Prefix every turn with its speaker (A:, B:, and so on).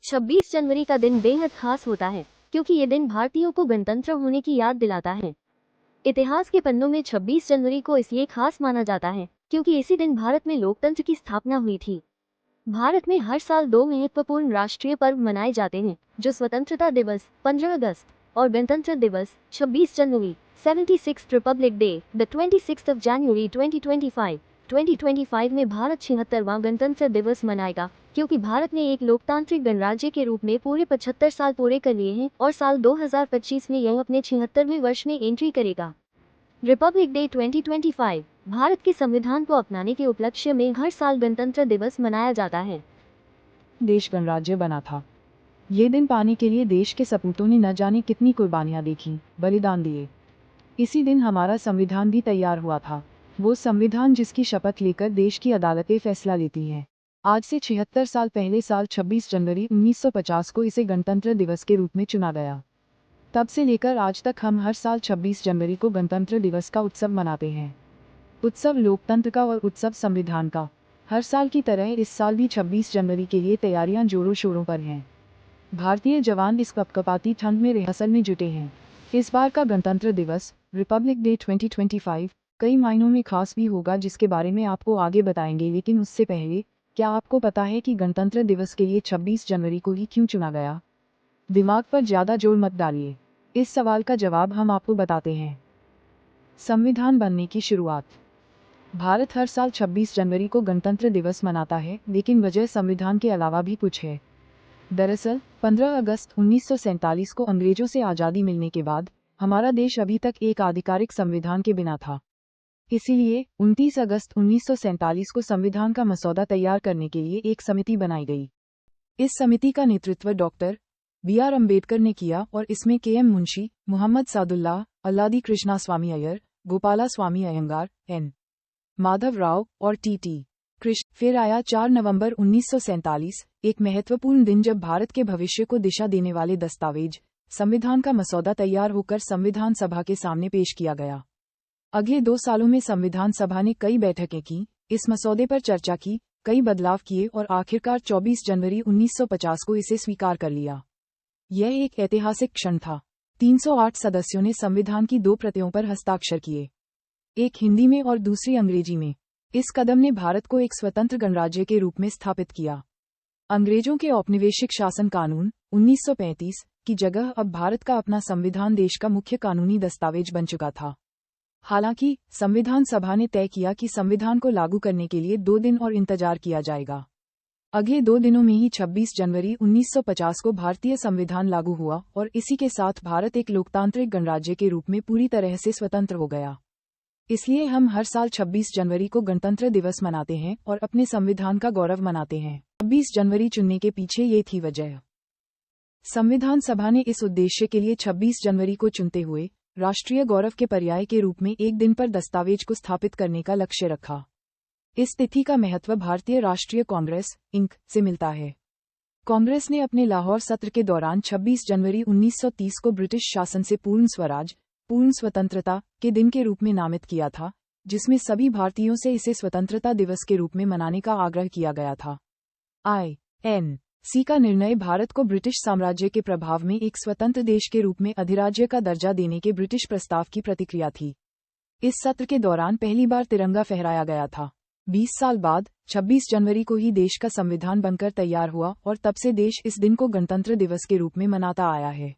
A: 26 जनवरी का दिन बेहद खास होता है क्योंकि ये दिन भारतीयों को गणतंत्र होने की याद दिलाता है। इतिहास के पन्नों में 26 जनवरी को इसलिए खास माना जाता है क्योंकि इसी दिन भारत में लोकतंत्र की स्थापना हुई थी। भारत में हर साल दो महत्वपूर्ण राष्ट्रीय पर्व मनाए जाते हैं जो स्वतंत्रता दिवस 15 अगस्त और गणतंत्र दिवस 26 जनवरी 76th Republic day the 26th of January 2025 में भारत 76वां गणतंत्र दिवस मनाएगा क्योंकि भारत ने एक लोकतांत्रिक गणराज्य के रूप में पूरे 75 साल पूरे कर लिए हैं और साल 2025 में यह अपने 76वें वर्ष में एंट्री करेगा। रिपब्लिक डे 2025 भारत के संविधान को अपनाने के उपलक्ष्य में हर साल गणतंत्र दिवस मनाया जाता है।
B: देश गणराज्य बना था। ये दिन पाने के लिए देश के सपूतों ने न जाने कितनी कुर्बानियां देखी, बलिदान दिए। इसी दिन हमारा संविधान भी तैयार हुआ था, वो संविधान जिसकी शपथ लेकर देश की अदालतें फैसला लेती हैं। आज से 76 साल पहले साल 26 जनवरी 1950 को इसे गणतंत्र दिवस के रूप में चुना गया। तब से लेकर आज तक हम हर साल 26 जनवरी को गणतंत्र दिवस का उत्सव मनाते हैं। उत्सव लोकतंत्र का और उत्सव संविधान का। हर साल की तरह इस साल भी 26 जनवरी के लिए तैयारियां जोरों शोरों पर हैं। भारतीय जवान इस कपकपाती ठंड में रिहर्सल में जुटे हैं। इस बार का गणतंत्र दिवस रिपब्लिक डे 2025 कई मायनों में खास भी होगा जिसके बारे में आपको आगे बताएंगे, लेकिन उससे पहले क्या आपको पता है कि गणतंत्र दिवस के लिए 26 जनवरी को ही क्यों चुना गया? दिमाग पर ज़्यादा जोर मत डालिए, इस सवाल का जवाब हम आपको बताते हैं। संविधान बनने की शुरुआत। भारत हर साल 26 जनवरी को गणतंत्र दिवस मनाता है, लेकिन वजह संविधान के अलावा भी कुछ है। दरअसल 15 अगस्त 1947 को अंग्रेजों से आज़ादी मिलने के बाद हमारा देश अभी तक एक आधिकारिक संविधान के बिना था। इसीलिए 29 अगस्त 1947 को संविधान का मसौदा तैयार करने के लिए एक समिति बनाई गई। इस समिति का नेतृत्व डॉक्टर B.R. अम्बेडकर ने किया और इसमें K.M. मुंशी, मोहम्मद सादुल्लाह, अल्लादी कृष्णा स्वामी अय्यर, गोपाला स्वामी अयंगार, N. माधव राव और T.T. कृष्ण। फिर आया 4 नवंबर 1947, एक महत्वपूर्ण दिन जब भारत के भविष्य को दिशा देने वाले दस्तावेज संविधान का मसौदा तैयार होकर संविधान सभा के सामने पेश किया गया। अगले 2 सालों में संविधान सभा ने कई बैठकें की, इस मसौदे पर चर्चा की, कई बदलाव किए और आखिरकार 24 जनवरी 1950 को इसे स्वीकार कर लिया। यह एक ऐतिहासिक क्षण था। 308 सदस्यों ने संविधान की 2 प्रतियों पर हस्ताक्षर किए, एक हिंदी में और दूसरी अंग्रेजी में। इस कदम ने भारत को एक स्वतंत्र गणराज्य के रूप में स्थापित किया। अंग्रेजों के औपनिवेशिक शासन कानून 1935 की जगह अब भारत का अपना संविधान देश का मुख्य कानूनी दस्तावेज बन चुका था। हालांकि संविधान सभा ने तय किया कि संविधान को लागू करने के लिए 2 दिन और इंतजार किया जाएगा। अगले 2 दिनों में ही 26 जनवरी 1950 को भारतीय संविधान लागू हुआ और इसी के साथ भारत एक लोकतांत्रिक गणराज्य के रूप में पूरी तरह से स्वतंत्र हो गया। इसलिए हम हर साल 26 जनवरी को गणतंत्र दिवस मनाते हैं और अपने संविधान का गौरव मनाते हैं। 26 जनवरी चुनने के पीछे ये थी वजह। संविधान सभा ने इस उद्देश्य के लिए 26 जनवरी को चुनते हुए राष्ट्रीय गौरव के पर्याय के रूप में एक दिन पर दस्तावेज को स्थापित करने का लक्ष्य रखा। इस तिथि का महत्व भारतीय राष्ट्रीय कांग्रेस इंक से मिलता है। कांग्रेस ने अपने लाहौर सत्र के दौरान 26 जनवरी 1930 को ब्रिटिश शासन से पूर्ण स्वराज, पूर्ण स्वतंत्रता के दिन के रूप में नामित किया था, जिसमें सभी भारतीयों से इसे स्वतंत्रता दिवस के रूप में मनाने का आग्रह किया गया था। INC का निर्णय भारत को ब्रिटिश साम्राज्य के प्रभाव में एक स्वतंत्र देश के रूप में अधिराज्य का दर्जा देने के ब्रिटिश प्रस्ताव की प्रतिक्रिया थी। इस सत्र के दौरान पहली बार तिरंगा फहराया गया था। 20 साल बाद 26 जनवरी को ही देश का संविधान बनकर तैयार हुआ और तब से देश इस दिन को गणतंत्र दिवस के रूप में मनाता आया है।